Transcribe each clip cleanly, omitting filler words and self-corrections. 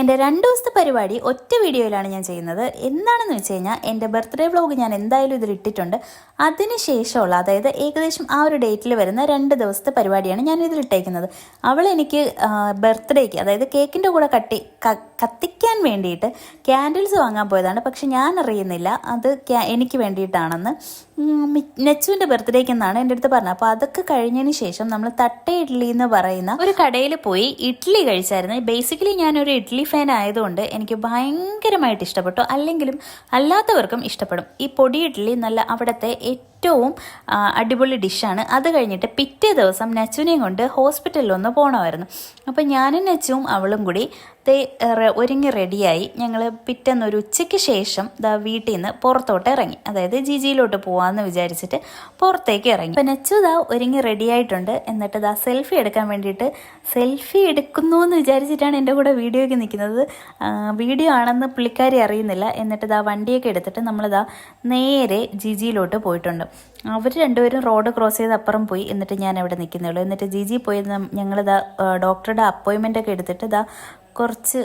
എൻ്റെ 2 ദിവസത്തെ പരിപാടി ഒറ്റ വീഡിയോയിലാണ് ഞാൻ ചെയ്യുന്നത്. എന്താണെന്ന് വെച്ച് കഴിഞ്ഞാൽ എൻ്റെ ബർത്ത്ഡേ വ്ളോഗ് ഞാൻ എന്തായാലും ഇതിൽ ഇട്ടിട്ടുണ്ട്. അതിനുശേഷമുള്ള, അതായത് ഏകദേശം ആ ഒരു ഡേറ്റിൽ വരുന്ന 2 ദിവസത്തെ പരിപാടിയാണ് ഞാൻ ഇതിലിട്ടേക്കുന്നത്. അവൾ എനിക്ക് ബർത്ത്ഡേക്ക്, അതായത് കേക്കിൻ്റെ കൂടെ കത്തിക്കാൻ വേണ്ടിയിട്ട് ക്യാൻഡിൽസ് വാങ്ങാൻ പോയതാണ്. പക്ഷെ ഞാൻ അറിയുന്നില്ല അത് എനിക്ക് വേണ്ടിയിട്ടാണെന്ന്. നെച്ചുവിൻ്റെ ബർത്ത്ഡേക്ക് എന്നാണ് എൻ്റെ അടുത്ത് പറഞ്ഞത്. അപ്പോൾ അതൊക്കെ കഴിഞ്ഞതിന് ശേഷം നമ്മൾ തട്ട ഇഡ്ഡലി എന്ന് പറയുന്ന ഒരു കടയിൽ പോയി ഇഡ്ഡലി കഴിച്ചായിരുന്നു. ബേസിക്കലി ഞാനൊരു ഇഡ്ഡലി ഫാൻ ആയതുകൊണ്ട് എനിക്ക് ഭയങ്കരമായിട്ട് ഇഷ്ടപ്പെട്ടു. അല്ലാത്തവർക്കും ഇഷ്ടപ്പെടും. ഈ പൊടി ഇഡ്ഡലി നല്ല അവിടുത്തെ ഏറ്റവും അടിപൊളി ഡിഷാണ്. അത് കഴിഞ്ഞിട്ട് പിറ്റേ ദിവസം നെച്ചുവിനെയും കൊണ്ട് ഹോസ്പിറ്റലിൽ പോകണമായിരുന്നു. അപ്പോൾ ഞാനും നെച്ചുവും അവളും കൂടി ഒരുങ്ങി റെഡിയായി. ഞങ്ങൾ പിറ്റേന്നൊരു ഉച്ചയ്ക്ക് ശേഷം വീട്ടിൽ നിന്ന് പുറത്തോട്ട് ഇറങ്ങി. അതായത് ജിജിയിലോട്ട് പോകാമെന്ന് വിചാരിച്ചിട്ട് പുറത്തേക്ക് ഇറങ്ങി. അപ്പോൾ നെച്ചു ഒരുങ്ങി റെഡിയായിട്ടുണ്ട്. എന്നിട്ട് സെൽഫി എടുക്കാൻ വേണ്ടിയിട്ട് സെൽഫി എടുക്കുന്നു എന്ന് വിചാരിച്ചിട്ടാണ് എൻ്റെ കൂടെ വീഡിയോയ്ക്ക് നിൽക്കുന്നത്. വീഡിയോ ആണെന്ന് പുള്ളിക്കാരി അറിയുന്നില്ല. എന്നിട്ട് വണ്ടിയൊക്കെ എടുത്തിട്ട് നമ്മളിതാ നേരെ ജിജിയിലോട്ട് പോയിട്ടുണ്ട്. അവർ രണ്ടുപേരും റോഡ് ക്രോസ് ചെയ്ത് അപ്പുറം പോയി. എന്നിട്ട് ഞാൻ അവിടെ നിൽക്കുന്നേ ഉള്ളൂ. എന്നിട്ട് ജിജി പോയി ഞങ്ങളിതാ ഡോക്ടറുടെ അപ്പോയിൻമെൻ്റ് ഒക്കെ എടുത്തിട്ട് കുറച്ച്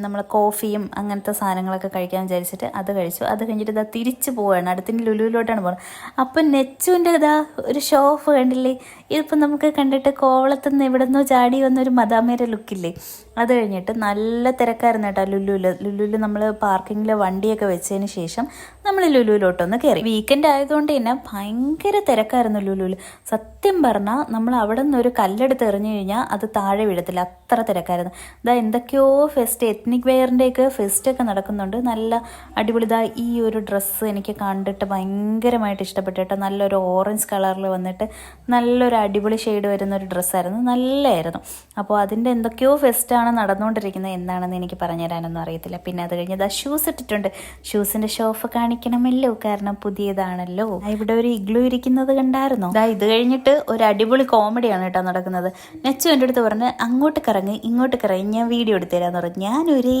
നമ്മൾ കോഫിയും അങ്ങനത്തെ സാധനങ്ങളൊക്കെ കഴിക്കാൻ വിചാരിച്ചിട്ട് അത് കഴിച്ചു. അത് കഴിഞ്ഞിട്ട് തിരിച്ച് പോവുകയാണ്. അടുത്തിന് ലുലുവിലോട്ടാണ് പോകുന്നത്. അപ്പം നെച്ചുവിൻ്റെ ഒരു ഷോ ഓഫ് കണ്ടില്ലേ? ഇതിപ്പോൾ നമുക്ക് കണ്ടിട്ട് കോവളത്തുനിന്ന് എവിടെ നിന്നോ ചാടി വന്നൊരു മദാമേരെ ലുക്കില്ലേ? അത് കഴിഞ്ഞിട്ട് നല്ല തിരക്കായിരുന്നു കേട്ടോ ലുലുവിൽ നമ്മൾ പാർക്കിങ്ങിൽ വണ്ടിയൊക്കെ വെച്ചതിന് ശേഷം നമ്മൾ ലുലുവിലോട്ടൊന്ന് കയറി. വീക്കെൻഡ് ആയതുകൊണ്ട് തന്നെ ഭയങ്കര തിരക്കായിരുന്നു ലുലുവിൽ. സത്യം പറഞ്ഞാൽ നമ്മൾ അവിടെ നിന്ന് ഒരു കല്ലെടുത്ത് എറിഞ്ഞു കഴിഞ്ഞാൽ അത് താഴെ വീഴത്തില്ല, അത്ര തിരക്കായിരുന്നു. എന്തൊക്കെയോ ഫെസ്റ്റ്, എത്നിക് വെയറിൻ്റെയൊക്കെ ഫെസ്റ്റൊക്കെ നടക്കുന്നുണ്ട്. നല്ല അടിപൊളി. ഈ ഒരു ഡ്രസ്സ് എനിക്ക് കണ്ടിട്ട് ഭയങ്കരമായിട്ട് ഇഷ്ടപ്പെട്ടു കേട്ടോ. നല്ലൊരു ഓറഞ്ച് കളറിൽ വന്നിട്ട് നല്ലൊരു അടിപൊളി ഷെയ്ഡ് വരുന്ന ഒരു ഡ്രസ്സായിരുന്നു, നല്ലതായിരുന്നു. അപ്പോൾ അതിൻ്റെ എന്തൊക്കെയോ ഫെസ്റ്റാണ് നടന്നുകൊണ്ടിരിക്കുന്നത്. എന്താണെന്ന് എനിക്ക് പറഞ്ഞു തരാനൊന്നും അറിയത്തില്ല. പിന്നെ അത് കഴിഞ്ഞ് ഷൂസ് ഇട്ടിട്ടുണ്ട്. ഷൂസിൻ്റെ ഷോഫ് കാണിക്കണമല്ലോ, കാരണം പുതിയതാണല്ലോ. ഇവിടെ ഒരു ഇഗ്ലു ഇരിക്കുന്നത് കണ്ടായിരുന്നോ? ഇത് കഴിഞ്ഞിട്ട് ഒരു അടിപൊളി കോമഡിയാണ് കേട്ടോ നടക്കുന്നത്. നെച്ചു എൻ്റെ അടുത്ത് പറഞ്ഞ് അങ്ങോട്ട് കറങ്ങി ഇങ്ങോട്ട് കറങ്ങി, ഞാൻ വീഡിയോ എടുത്തുതരാന്ന് പറഞ്ഞു. ഞാൻ ഒരേ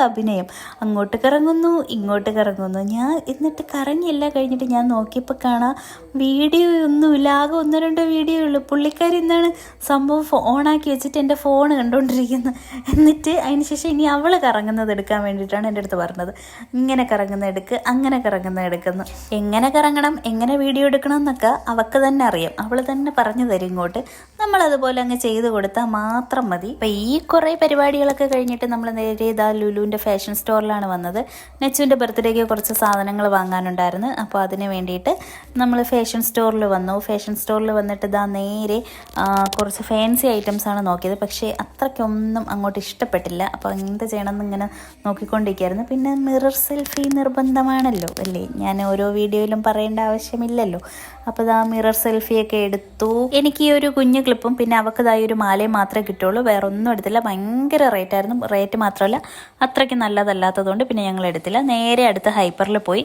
അഭിനയം, അങ്ങോട്ട് കറങ്ങുന്നു ഇങ്ങോട്ട് കറങ്ങുന്നു. ഞാൻ എന്നിട്ട് കറങ്ങിയെല്ലാം കഴിഞ്ഞിട്ട് ഞാൻ നോക്കിയപ്പോൾ കാണാം വീഡിയോ ഒന്നുമില്ല, ആകെ 1-2 വീഡിയോ ഉള്ളൂ. പുള്ളിക്കാരി എന്താണ് സംഭവം ഓണാക്കി വെച്ചിട്ട് എൻ്റെ ഫോൺ കണ്ടുകൊണ്ടിരിക്കുന്നത്. എന്നിട്ട് അതിന് ശേഷം ഇനി അവൾ കറങ്ങുന്നത് എടുക്കാൻ വേണ്ടിയിട്ടാണ് എൻ്റെ അടുത്ത് പറഞ്ഞത്. ഇങ്ങനെ കറങ്ങുന്ന എടുക്ക്, അങ്ങനെ കറങ്ങുന്ന എടുക്കുന്നു. എങ്ങനെ കറങ്ങണം, എങ്ങനെ വീഡിയോ എടുക്കണം എന്നൊക്കെ അവൾക്ക് തന്നെ അറിയാം. അവൾ തന്നെ പറഞ്ഞു തരും ഇങ്ങോട്ട്. നമ്മളതുപോലെ അങ്ങ് ചെയ്ത് കൊടുത്താൽ മാത്രം മതി. അപ്പം ഈ കുറേ പരിപാടികളൊക്കെ കഴിഞ്ഞിട്ട് നമ്മൾ നേരെ ലുലുവിൻ്റെ ഫാഷൻ സ്റ്റോറിലാണ് വന്നത്. നെച്ചുവിൻ്റെ ബർത്ത്ഡേക്ക് കുറച്ച് സാധനങ്ങൾ വാങ്ങാനുണ്ടായിരുന്നു. അപ്പോൾ അതിന് വേണ്ടിയിട്ട് നമ്മൾ ഫാഷൻ സ്റ്റോറിൽ വന്നു. ഫാഷൻ സ്റ്റോറിൽ വന്നിട്ട് നേരെ കുറച്ച് ഫാൻസി ഐറ്റംസാണ് നോക്കിയത്. പക്ഷേ അത്രയ്ക്കൊന്നും അങ്ങോട്ട് ഇഷ്ടപ്പെട്ടില്ല. അപ്പോൾ എന്ത് ചെയ്യണമെന്ന് ഇങ്ങനെ നോക്കിക്കൊണ്ടിരിക്കുകയായിരുന്നു. പിന്നെ മിറർ സെൽഫി നിർബന്ധമാണല്ലോ അല്ലേ, ഞാൻ ഓരോ വീഡിയോയിലും പറയേണ്ട ആവശ്യമില്ലല്ലോ. അപ്പോൾ മിറർ സെൽഫിയൊക്കെ എടുത്തു. എനിക്ക് ഈ ഒരു കുഞ്ഞു ക്ലിപ്പും പിന്നെ അവൾക്ക് ഒരു മാലയും മാത്രമേ കിട്ടുള്ളൂ, വേറെ ഒന്നും എടുത്തില്ല. ഭയങ്കര റേറ്റായിരുന്നു. റേറ്റ് മാത്രമല്ല അത്രയ്ക്ക് നല്ലതല്ലാത്തതുകൊണ്ട് പിന്നെ ഞങ്ങൾ എടുത്തില്ല. നേരെ അടുത്ത് ഹൈപ്പറിൽ പോയി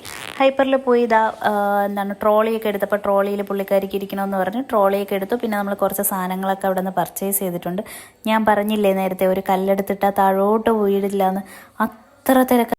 ട്രോളിയൊക്കെ എടുത്തപ്പോൾ ട്രോളിയിൽ പുള്ളിക്കാരിക്ക് ഇരിക്കണമെന്ന് പറഞ്ഞ് ട്രോളിയൊക്കെ എടുത്തു. പിന്നെ നമ്മൾ കുറച്ച് സാധനങ്ങളൊക്കെ അവിടെ നിന്ന് പർച്ചേസ് ചെയ്തിട്ടുണ്ട്. ഞാൻ പറഞ്ഞില്ലേ നേരത്തെ, ഒരു കല്ലെടുത്തിട്ടാൽ താഴോട്ട് വീടില്ല എന്ന്, അത്ര തിരക്ക്.